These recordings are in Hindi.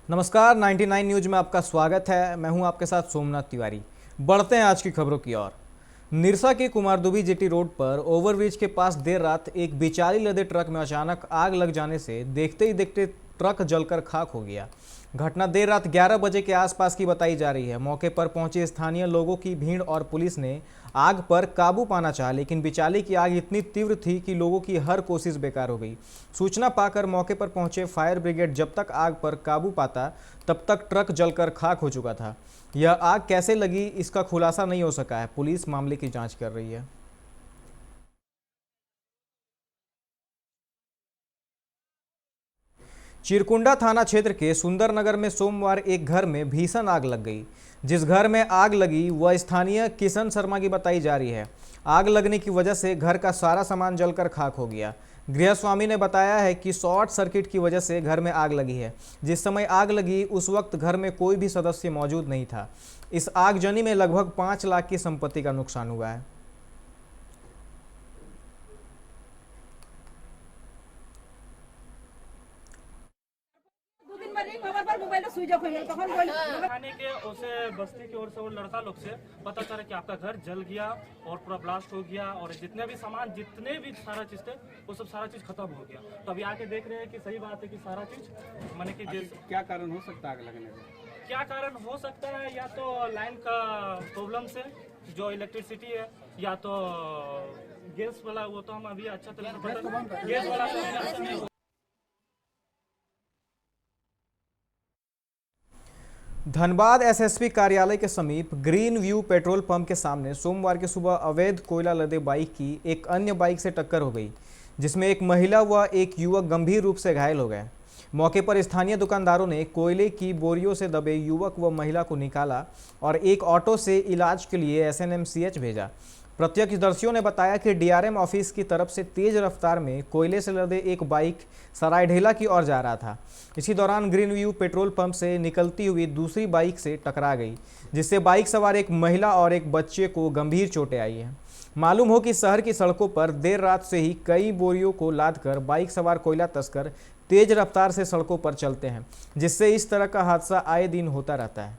नमस्कार, 99 न्यूज में आपका स्वागत है। मैं हूं आपके साथ सोमनाथ तिवारी। बढ़ते हैं आज की खबरों की ओर। निरसा के कुमारदुबी जेटी रोड पर ओवरब्रिज के पास देर रात एक बिचाली लदे ट्रक में अचानक आग लग जाने से देखते ही देखते ट्रक जलकर खाक हो गया। घटना देर रात 11 बजे के आसपास की बताई जा रही है। मौके पर पहुंचे स्थानीय लोगों की भीड़ और पुलिस ने आग पर काबू पाना चाहा, लेकिन बिचाली की आग इतनी तीव्र थी कि लोगों की हर कोशिश बेकार हो गई। सूचना पाकर मौके पर पहुंचे फायर ब्रिगेड जब तक आग पर काबू पाता तब तक ट्रक जलकर खाक हो चुका था। यह आग कैसे लगी इसका खुलासा नहीं हो सका है। पुलिस मामले की जांच कर रही है। चिरकुंडा थाना क्षेत्र के सुंदरनगर में सोमवार एक घर में भीषण आग लग गई। जिस घर में आग लगी वह स्थानीय किशन शर्मा की बताई जा रही है। आग लगने की वजह से घर का सारा सामान जलकर खाक हो गया। गृहस्वामी ने बताया है कि शॉर्ट सर्किट की वजह से घर में आग लगी है। जिस समय आग लगी उस वक्त घर में कोई भी सदस्य मौजूद नहीं था। इस आगजनी में लगभग 5 लाख की संपत्ति का नुकसान हुआ है। थाने के उसे बस्ती की ओर से वो लड़का लोग से पता चला कि आपका घर जल गया और पूरा ब्लास्ट हो गया और जितने भी सामान जितने भी सारा चीज थे वो सब सारा चीज खत्म हो गया। तो अभी आके देख रहे हैं कि सही बात है कि सारा चीज माने कि क्या कारण हो सकता है आग लगने का? क्या कारण हो सकता है, या तो लाइन का प्रॉब्लम से जो इलेक्ट्रिसिटी है, या तो गैस वाला, वो तो हम अभी अच्छा तरह से पता गैस वाला तो नहीं। धनबाद एसएसपी कार्यालय के समीप ग्रीन व्यू पेट्रोल पंप के सामने सोमवार की सुबह अवैध कोयला लदे बाइक की एक अन्य बाइक से टक्कर हो गई, जिसमें एक महिला व एक युवक गंभीर रूप से घायल हो गए। मौके पर स्थानीय दुकानदारों ने कोयले की बोरियों से दबे युवक व महिला को निकाला और एक ऑटो से इलाज के लिए एसएनएमसीएच भेजा। प्रत्यक्षदर्शियों ने बताया कि डीआरएम ऑफिस की तरफ से तेज रफ्तार में कोयले से लदे एक बाइक सरायढेला की ओर जा रहा था। इसी दौरान ग्रीन व्यू पेट्रोल पंप से निकलती हुई दूसरी बाइक से टकरा गई, जिससे बाइक सवार एक महिला और एक बच्चे को गंभीर चोटें आई हैं। मालूम हो कि शहर की सड़कों पर देर रात से ही कई बोरियों को लादकर बाइक सवार कोयला तस्कर तेज रफ्तार से सड़कों पर चलते हैं, जिससे इस तरह का हादसा आए दिन होता रहता है।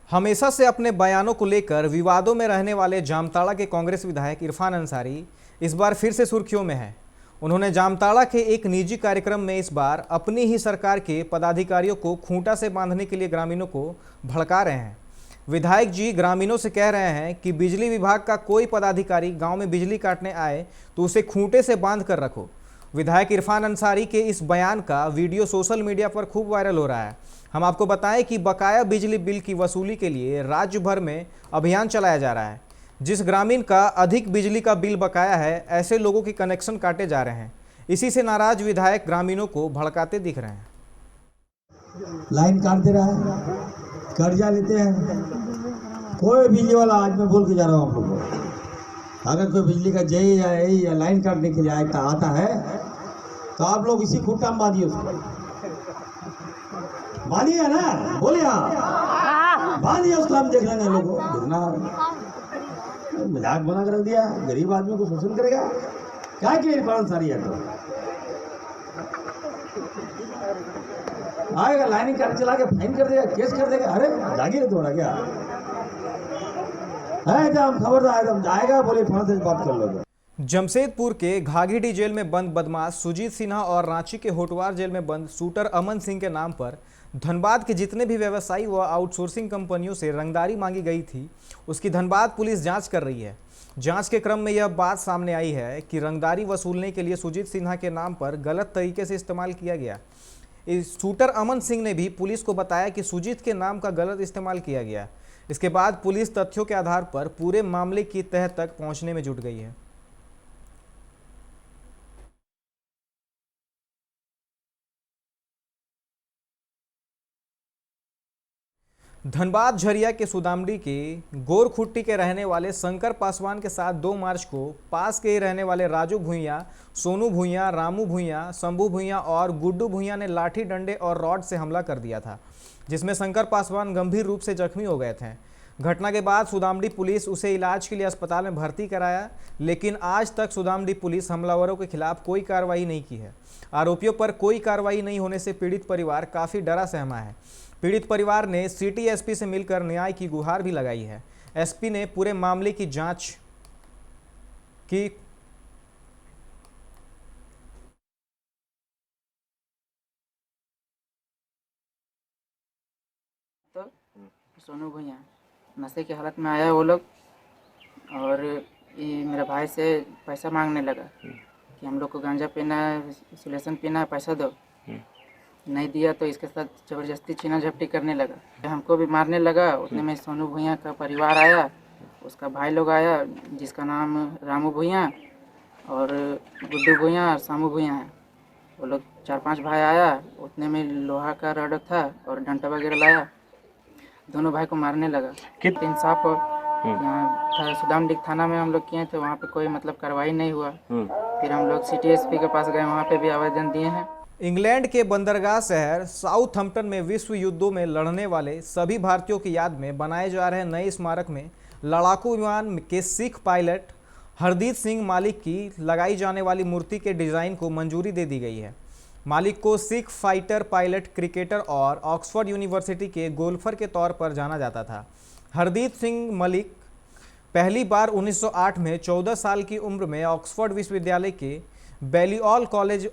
हमेशा से अपने बयानों को लेकर विवादों में रहने वाले जामताड़ा के कांग्रेस विधायक इरफान अंसारी इस बार फिर से सुर्खियों में हैं। उन्होंने जामताड़ा के एक निजी कार्यक्रम में इस बार अपनी ही सरकार के पदाधिकारियों को खूंटा से बांधने के लिए ग्रामीणों को भड़का रहे हैं। विधायक जी ग्रामीणों से कह रहे हैं कि बिजली विभाग का कोई पदाधिकारी गांव में बिजली काटने आए तो उसे खूंटे से बांध कर रखो। विधायक इरफान अंसारी के इस बयान का वीडियो सोशल मीडिया पर खूब वायरल हो रहा है। हम आपको बताएं कि बकाया बिजली बिल की वसूली के लिए राज्य भर में अभियान चलाया जा रहा है। जिस ग्रामीण का अधिक बिजली का बिल बकाया है, ऐसे लोगों के कनेक्शन काटे जा रहे हैं। इसी से नाराज विधायक ग्रामीणों को भड़काते दिख रहे हैं। लाइन काट दे रहा है, कर्जा लेते हैं। कोई बिजली वाला, आज मैं बोल के जा रहा हूँ आप लोग को, अगर कोई बिजली का जय या लाइन काटने के लिए आता है तो आप लोग इसी खूंटा में बांधिए उसको। बांधिए ना, बोले हाँ बांधिए उसको, हम देख लेंगे। लोगों देखना मजाक बना कर रख दिया, गरीब आदमी को शोषण करेगा क्या? कि इरफान अंसारी है तो आएगा लाइनिंग कार्ड चला के फाइन कर देगा, केस कर देगा। अरे जागीर थोड़ा क्या है, एकदम खबरदार, एकदम जाएगा बोले फांस से बात कर लोगे। जमशेदपुर के घाघीडीह जेल में बंद बदमाश सुजीत सिन्हा और रांची के होटवार जेल में बंद शूटर अमन सिंह के नाम पर धनबाद के जितने भी व्यवसायी व आउटसोर्सिंग कंपनियों से रंगदारी मांगी गई थी, उसकी धनबाद पुलिस जांच कर रही है। जांच के क्रम में यह बात सामने आई है कि रंगदारी वसूलने के लिए सुजीत सिन्हा के नाम पर गलत तरीके से इस्तेमाल किया गया। इस शूटर अमन सिंह ने भी पुलिस को बताया कि सुजीत के नाम का गलत इस्तेमाल किया गया। इसके बाद पुलिस तथ्यों के आधार पर पूरे मामले की तह तक पहुंचने में जुट गई है। धनबाद झरिया के सुदामडी के गोरखुट्टी के रहने वाले शंकर पासवान के साथ 2 मार्च को पास के ही रहने वाले राजू भुइयां, सोनू भुइयां, रामू भुइयां, शंभू भुइयां और गुड्डू भुइयां ने लाठी डंडे और रॉड से हमला कर दिया था। जिसमें शंकर पासवान गंभीर रूप से जख्मी हो गए थे। घटना के बाद सुदामडी पुलिस उसे इलाज के लिए अस्पताल में भर्ती कराया, लेकिन आज तक सुदामडी पुलिस हमलावरों के खिलाफ कोई कार्रवाई नहीं की है। आरोपियों पर कोई कार्रवाई नहीं होने से पीड़ित परिवार काफ़ी डरा सहमा है। पीड़ित परिवार ने सिटी एसपी से मिलकर न्याय की गुहार भी लगाई है। एसपी ने पूरे मामले की जांच की। तो सोनू भैया नशे की हालत में आया वो लोग, और ये मेरे भाई से पैसा मांगने लगा कि हम लोग को गांजा पीना है, सुलेसन पीना है, पैसा दो। नहीं दिया तो इसके साथ ज़बरदस्ती छीना झपटी करने लगा, हमको भी मारने लगा। उतने में सोनू भैया का परिवार आया, उसका भाई लोग आया जिसका नाम रामू भैया और गुड्डू भैया और सामू भैया है। वो लोग 4-5 भाई आया। उतने में लोहा का रॉड था और डंडा वगैरह लाया, दोनों भाई को मारने लगा। इंसाफ हो यहाँ सुदामडी थाना में हम लोग किए थे, वहाँ पे कोई मतलब कार्रवाई नहीं हुआ। फिर हम लोग सिटी एसपी के पास गए, वहाँ पे भी आवेदन दिए हैं। इंग्लैंड के बंदरगाह शहर साउथहम्पटन में विश्व युद्धों में लड़ने वाले सभी भारतीयों की याद में बनाए जा रहे नए स्मारक में लड़ाकू विमान के सिख पायलट हरदीप सिंह मालिक की लगाई जाने वाली मूर्ति के डिज़ाइन को मंजूरी दे दी गई है। मालिक को सिख फाइटर पायलट, क्रिकेटर और ऑक्सफोर्ड यूनिवर्सिटी के गोल्फर के तौर पर जाना जाता था। हरदीप सिंह मलिक पहली बार 1908 में 14 साल की उम्र में ऑक्सफोर्ड विश्वविद्यालय के बैलिऑल कॉलेज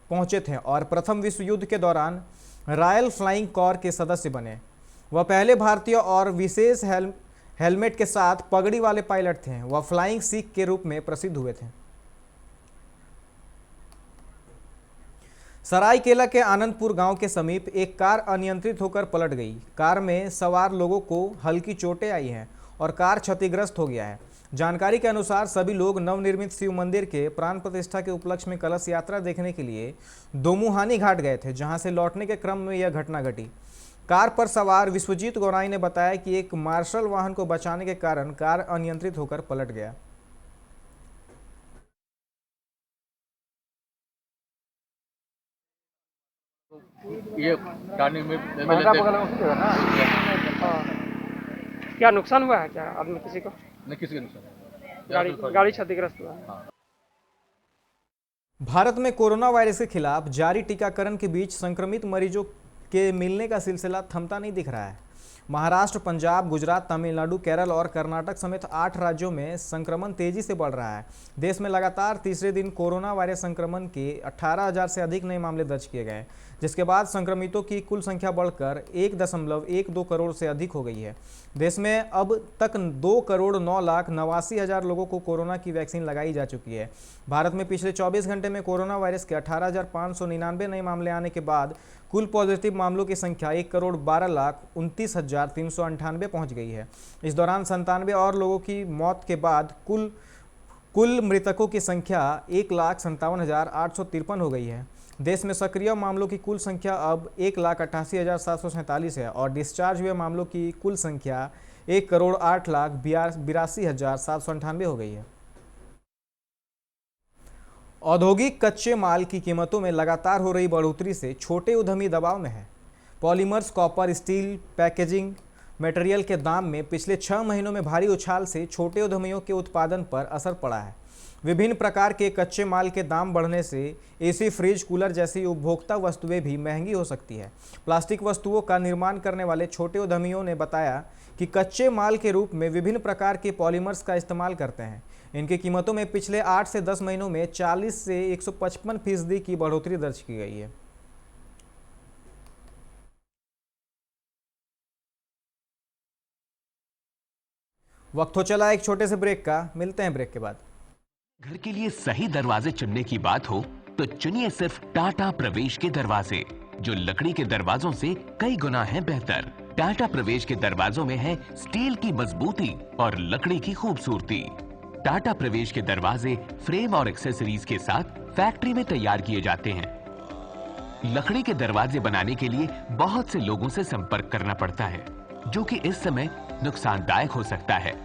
पहुंचे थे और प्रथम विश्व युद्ध के दौरान रॉयल फ्लाइंग कॉर के सदस्य बने। वह पहले भारतीय और विशेष हेलमेट के साथ पगड़ी वाले पायलट थे। वह फ्लाइंग सिख के रूप में प्रसिद्ध हुए थे। सरायकेला के आनंदपुर गांव के समीप एक कार अनियंत्रित होकर पलट गई। कार में सवार लोगों को हल्की चोटें आई हैं और कार क्षतिग्रस्त हो गया है। जानकारी के अनुसार सभी लोग नवनिर्मित शिव मंदिर के प्राण प्रतिष्ठा के उपलक्ष्य में कलश यात्रा देखने के लिए दोमुहानी घाट गए थे, जहां से लौटने के क्रम में यह घटना घटी। कार पर सवार विश्वजीत गौराई ने बताया कि एक मार्शल वाहन को बचाने के कारण कार अनियंत्रित होकर पलट गया। ये टर्निंग में क्या नुकसान हुआ है? क्या आदमी किसी को? नहीं, किसी का नुकसान गाड़ी क्षतिग्रस्त हुआ है। भारत में कोरोना वायरस के खिलाफ जारी टीकाकरण के बीच संक्रमित मरीजों के मिलने का सिलसिला थमता नहीं दिख रहा है। महाराष्ट्र, पंजाब, गुजरात, तमिलनाडु, केरल और कर्नाटक समेत 8 राज्यों में संक्रमण तेजी से बढ़ रहा है। देश में लगातार तीसरे दिन कोरोना वायरस संक्रमण के 18,000 से अधिक नए मामले दर्ज किए गए, जिसके बाद संक्रमितों की कुल संख्या बढ़कर 1.12 करोड़ से अधिक हो गई है। देश में अब तक 2,09,89,000 लोगों को कोरोना की वैक्सीन लगाई जा चुकी है। भारत में पिछले 24 घंटे में कोरोना वायरस के 18,599 नए मामले आने के बाद कुल पॉजिटिव मामलों की संख्या 1,12,29,398 पहुंच गई है। इस दौरान 97 और लोगों की मौत के बाद कुल मृतकों की संख्या 1,57,853 हो गई है। देश में सक्रिय मामलों की कुल संख्या अब 1,88,747 है और डिस्चार्ज हुए मामलों की कुल संख्या 1,08,82,798 हो गई है। औद्योगिक कच्चे माल की कीमतों में लगातार हो रही बढ़ोतरी से छोटे उद्यमी दबाव में है। Polymers, copper, steel, packaging material के दाम में पिछले 6 महीनों में भारी उछाल से छोटे उद्यमियों के उत्पादन पर असर पड़ा है। विभिन्न प्रकार के कच्चे माल के दाम बढ़ने से एसी, फ्रिज, कूलर जैसी उपभोक्ता वस्तुएं भी महंगी हो सकती है। प्लास्टिक वस्तुओं का निर्माण करने वाले छोटे उद्यमियों ने बताया कि कच्चे माल के रूप में विभिन्न प्रकार के पॉलीमर्स का इस्तेमाल करते हैं। इनकी कीमतों में पिछले 8 से 10 महीनों में 40 से 155% की बढ़ोतरी दर्ज की गई है। वक्त हो चला एक छोटे से ब्रेक का, मिलते हैं ब्रेक के बाद। घर के लिए सही दरवाजे चुनने की बात हो तो चुनिए सिर्फ टाटा प्रवेश के दरवाजे, जो लकड़ी के दरवाजों से कई गुना है बेहतर। टाटा प्रवेश के दरवाजों में है स्टील की मजबूती और लकड़ी की खूबसूरती। टाटा प्रवेश के दरवाजे फ्रेम और एक्सेसरीज के साथ फैक्ट्री में तैयार किए जाते हैं। लकड़ी के दरवाजे बनाने के लिए बहुत से लोगों से संपर्क करना पड़ता है, जो कि इस समय नुकसानदायक हो सकता है।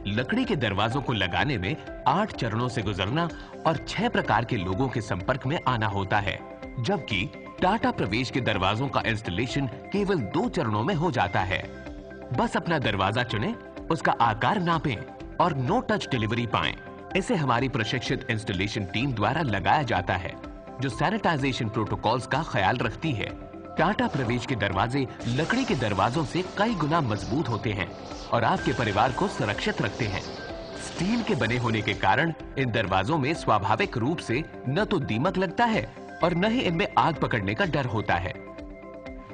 लकड़ी के दरवाजों को लगाने में 8 चरणों से गुजरना और 6 प्रकार के लोगों के संपर्क में आना होता है, जबकि टाटा प्रवेश के दरवाजों का इंस्टॉलेशन केवल 2 चरणों में हो जाता है। बस अपना दरवाजा चुनें, उसका आकार नापें और नो टच डिलीवरी पाएं। इसे हमारी प्रशिक्षित इंस्टॉलेशन टीम द्वारा लगाया जाता है, जो सैनिटाइजेशन प्रोटोकॉल्स का ख्याल रखती है। टाटा प्रवेश के दरवाजे लकड़ी के दरवाजों से कई गुना मजबूत होते हैं और आपके परिवार को सुरक्षित रखते हैं। स्टील के बने होने के कारण इन दरवाजों में स्वाभाविक रूप से न तो दीमक लगता है और न ही इनमें आग पकड़ने का डर होता है।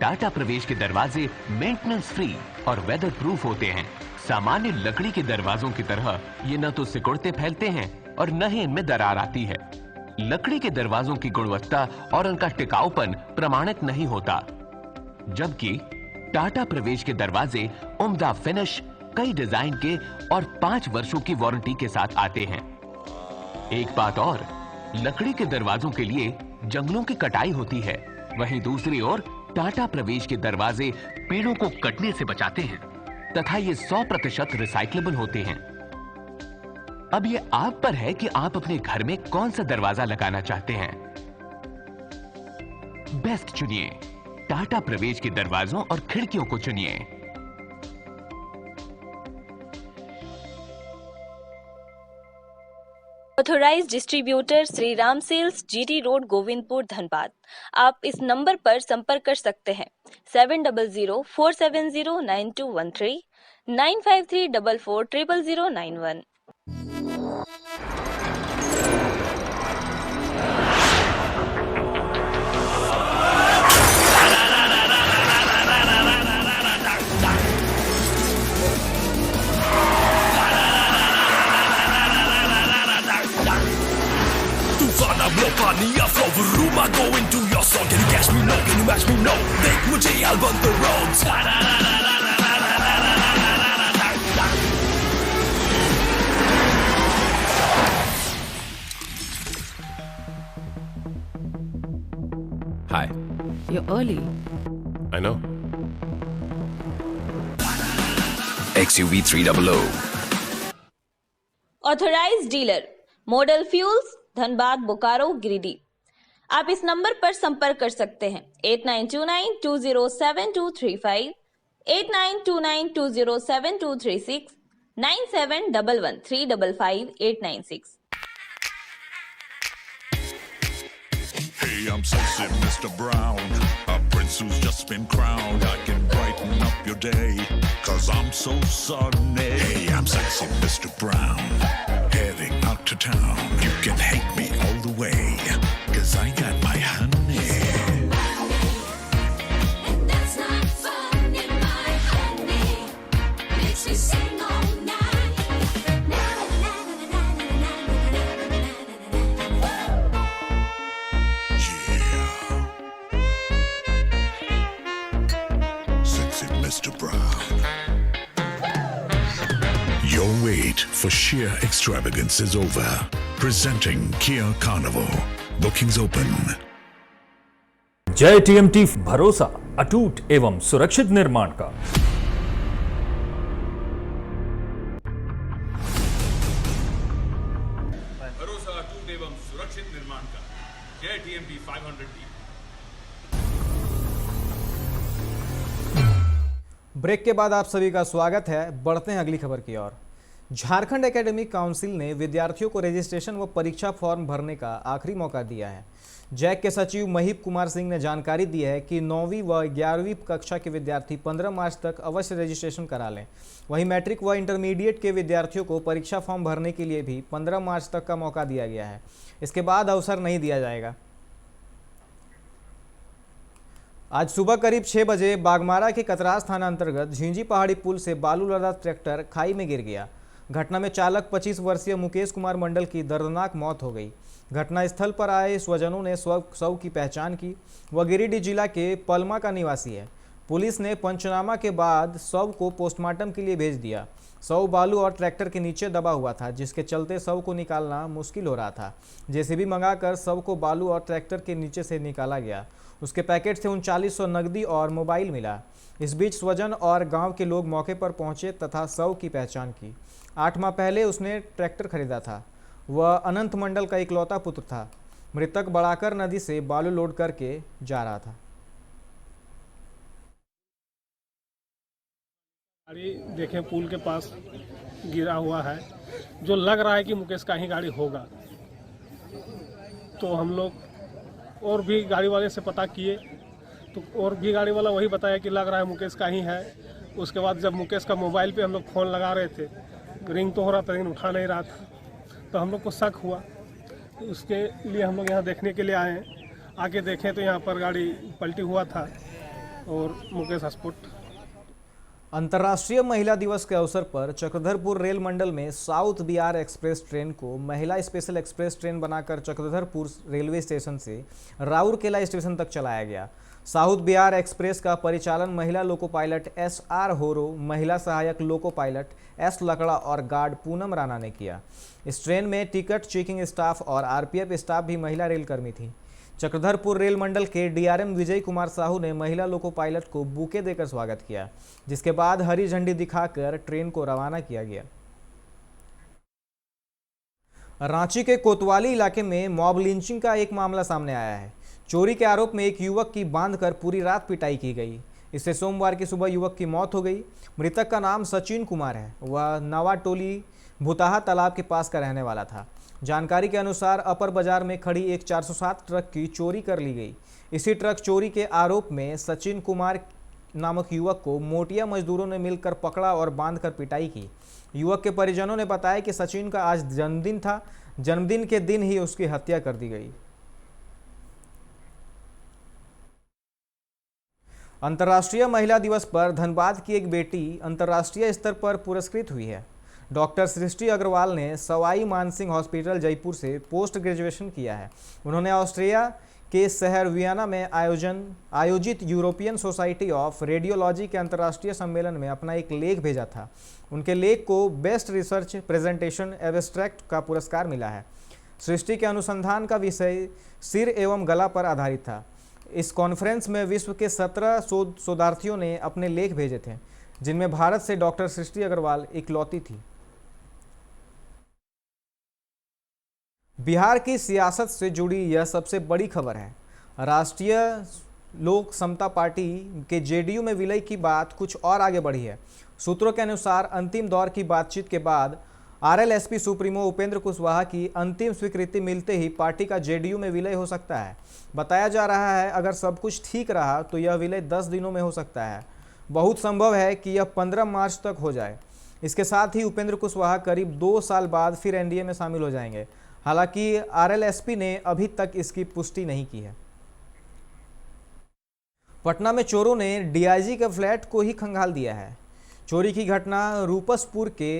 टाटा प्रवेश के दरवाजे मेंटेनेंस फ्री और वेदर प्रूफ होते हैं। सामान्य लकड़ी के दरवाजों की तरह ये न तो सिकुड़ते फैलते हैं और न ही इनमें दरार आती है। लकड़ी के दरवाजों की गुणवत्ता और उनका टिकाऊपन प्रमाणित नहीं होता, जबकि टाटा प्रवेश के दरवाजे उम्दा फिनिश, कई डिजाइन के और 5 वर्षों की वारंटी के साथ आते हैं। एक बात और, लकड़ी के दरवाजों के लिए जंगलों की कटाई होती है, वहीं दूसरी ओर टाटा प्रवेश के दरवाजे पेड़ों को कटने से बचाते हैं तथा ये 100% रिसाइक्लेबल होते हैं। अब ये आप पर है कि आप अपने घर में कौन सा दरवाजा लगाना चाहते हैं। बेस्ट चुनिए, टाटा प्रवेश के दरवाजों और खिड़कियों को चुनिए। Authorised distributor Shri Ram sales, GT road, Govindpur, Dhanbad. आप इस नंबर पर संपर्क कर सकते हैं 7004709213 9534400091। Mania flow room, I go into your song. Can you catch me? No. Can you match me? No. Make mujhe I'll run the roads. Hi. You're early. I know. XUV 300. Authorised dealer, model fuels, Dhanbad, Bokaro, Giridih. आप इस नंबर पर संपर्क कर सकते हैं 8929207235, 8929207236, 9711355896। Hey, I'm sexy Mr. Brown, a prince who's just been crowned. I can brighten up your day, 'cause I'm so sunny. Hey, I'm sexy Mr. Brown, heading out to town. You can hate me all the way, 'cause I got my honey. And that's not funny, my honey makes me sing all night. Sexy Mr. Brown. Your wait for sheer extravagance is over. Presenting Kia Carnival. Bookings open. जय TMT, भरोसा अटूट एवं सुरक्षित निर्माण का। भरोसा अटूट एवं सुरक्षित निर्माण का। जय TMT 500D। ब्रेक के बाद आप सभी का स्वागत है। बढ़ते हैं अगली खबर की ओर। झारखंड एकेडमिक काउंसिल ने विद्यार्थियों को रजिस्ट्रेशन व परीक्षा फॉर्म भरने का आखिरी मौका दिया है। जैक के सचिव महीप कुमार सिंह ने जानकारी दी है कि 9वीं व 11वीं कक्षा के विद्यार्थी 15 मार्च तक अवश्य रजिस्ट्रेशन करा लें। वहीं मैट्रिक व इंटरमीडिएट के विद्यार्थियों को परीक्षा फॉर्म भरने के लिए भी 15 मार्च तक का मौका दिया गया है। इसके बाद अवसर नहीं दिया जाएगा। आज सुबह करीब 6 बजे बागमारा के कतरास थाना अंतर्गत झींझी पहाड़ी पुल से बालू लदा ट्रैक्टर खाई में गिर गया। घटना में चालक 25 वर्षीय मुकेश कुमार मंडल की दर्दनाक मौत हो गई। घटनास्थल पर आए स्वजनों ने शव की पहचान की। वह गिरिडीह जिला के पलमा का निवासी है। पुलिस ने पंचनामा के बाद शव को पोस्टमार्टम के लिए भेज दिया। शव बालू और ट्रैक्टर के नीचे दबा हुआ था, जिसके चलते शव को निकालना मुश्किल हो रहा था। जेसीबी मंगाकर शव को बालू और ट्रैक्टर के नीचे से निकाला गया। उसके पैकेट से 3900 नकदी और मोबाइल मिला। इस बीच स्वजन और गांव के लोग मौके पर पहुंचे तथा शव की पहचान की। 8 माह पहले उसने ट्रैक्टर खरीदा था। वह अनंत मंडल का इकलौता पुत्र था। मृतक बड़ाकर नदी से बालू लोड करके जा रहा था। गाड़ी देखें पुल के पास गिरा हुआ है, जो लग रहा है कि मुकेश का ही गाड़ी होगा। तो हम लोग और भी गाड़ी वाले से पता किए तो और भी गाड़ी वाला वही बताया कि लग रहा है मुकेश का ही है। उसके बाद जब मुकेश का मोबाइल पे हम लोग फ़ोन लगा रहे थे, रिंग तो हो रहा था लेकिन उठा नहीं रहा था, तो हम लोग को शक हुआ। उसके लिए हम लोग यहाँ देखने के लिए आए हैं। आके देखें तो यहाँ पर गाड़ी पलटी हुआ था और मुकेश स्पॉट। अंतर्राष्ट्रीय महिला दिवस के अवसर पर चक्रधरपुर रेल मंडल में साउथ बिहार एक्सप्रेस ट्रेन को महिला स्पेशल एक्सप्रेस ट्रेन बनाकर चक्रधरपुर रेलवे स्टेशन से राउरकेला स्टेशन तक चलाया गया। साउथ बिहार एक्सप्रेस का परिचालन महिला लोको पायलट SR होरो, महिला सहायक लोको पायलट S लकड़ा और गार्ड पूनम राणा ने किया। इस ट्रेन में टिकट चेकिंग स्टाफ और RPF स्टाफ भी महिला रेलकर्मी थी। चक्रधरपुर रेल मंडल के DRM विजय कुमार साहू ने महिला लोको पायलट को बुके देकर स्वागत किया, जिसके बाद हरी झंडी दिखाकर ट्रेन को रवाना किया गया। रांची के कोतवाली इलाके में मॉब लिंचिंग का एक मामला सामने आया है। चोरी के आरोप में एक युवक की बांधकर पूरी रात पिटाई की गई। इससे सोमवार की सुबह युवक की मौत हो गई। मृतक का नाम सचिन कुमार है। वह नवा टोली भुताहा तालाब के पास का रहने वाला था। जानकारी के अनुसार अपर बाजार में खड़ी एक 407 ट्रक की चोरी कर ली गई। इसी ट्रक चोरी के आरोप में सचिन कुमार नामक युवक को मोटिया मजदूरों ने मिलकर पकड़ा और बांधकर पिटाई की। युवक के परिजनों ने बताया कि सचिन का आज जन्मदिन था। जन्मदिन के दिन ही उसकी हत्या कर दी गई। अंतर्राष्ट्रीय महिला दिवस पर धनबाद की एक बेटी अंतर्राष्ट्रीय स्तर पर पुरस्कृत हुई है। डॉक्टर सृष्टि अग्रवाल ने सवाई मानसिंह हॉस्पिटल जयपुर से पोस्ट ग्रेजुएशन किया है। उन्होंने ऑस्ट्रिया के शहर वियना में आयोजित यूरोपियन सोसाइटी ऑफ रेडियोलॉजी के अंतर्राष्ट्रीय सम्मेलन में अपना एक लेख भेजा था। उनके लेख को बेस्ट रिसर्च प्रेजेंटेशन एब्स्ट्रैक्ट का पुरस्कार मिला है। सृष्टि के अनुसंधान का विषय सिर एवं गला पर आधारित था। इस कॉन्फ्रेंस में विश्व के 17 शोधार्थियों ने अपने लेख भेजे थे, जिनमें भारत से डॉक्टर सृष्टि अग्रवाल इकलौती थी। बिहार की सियासत से जुड़ी यह सबसे बड़ी खबर है। राष्ट्रीय लोक समता पार्टी के JDU में विलय की बात कुछ और आगे बढ़ी है। सूत्रों के अनुसार अंतिम दौर की बातचीत के बाद RLSP सुप्रीमो उपेंद्र कुशवाहा की अंतिम स्वीकृति मिलते ही पार्टी का JDU में विलय हो सकता है। बताया जा रहा है अगर सब कुछ ठीक रहा तो यह विलय 10 दिनों में हो सकता है। बहुत संभव है कि यह 15 मार्च तक हो जाए। इसके साथ ही उपेंद्र कुशवाहा करीब 2 साल बाद फिर NDA में शामिल हो जाएंगे। हालांकि RLSP ने अभी तक इसकी पुष्टि नहीं की है। पटना में चोरों ने DIG के फ्लैट को ही खंगाल दिया है। चोरी की घटना रूपसपुर के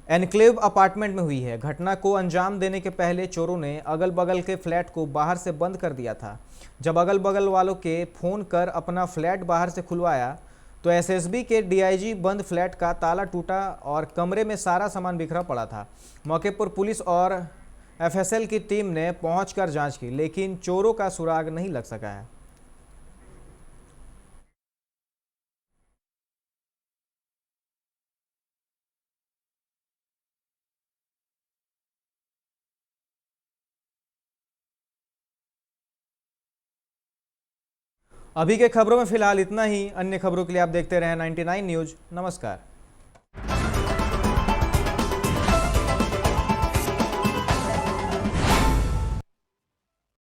एनक्लेव अपार्टमेंट में हुई है। घटना को अंजाम देने के पहले चोरों ने अगल बगल के फ्लैट को बाहर से बंद कर दिया था। जब अगल बगल वालों के फोन कर अपना फ्लैट बाहर से खुलवाया तो SSB के DIG बंद फ्लैट का ताला टूटा और कमरे में सारा सामान बिखरा पड़ा था। मौके पर पुलिस और FSL की टीम ने पहुंचकर जांच की, लेकिन चोरों का सुराग नहीं लग सका है। अभी के खबरों में फिलहाल इतना ही। अन्य खबरों के लिए आप देखते रहें 99 न्यूज़। नमस्कार।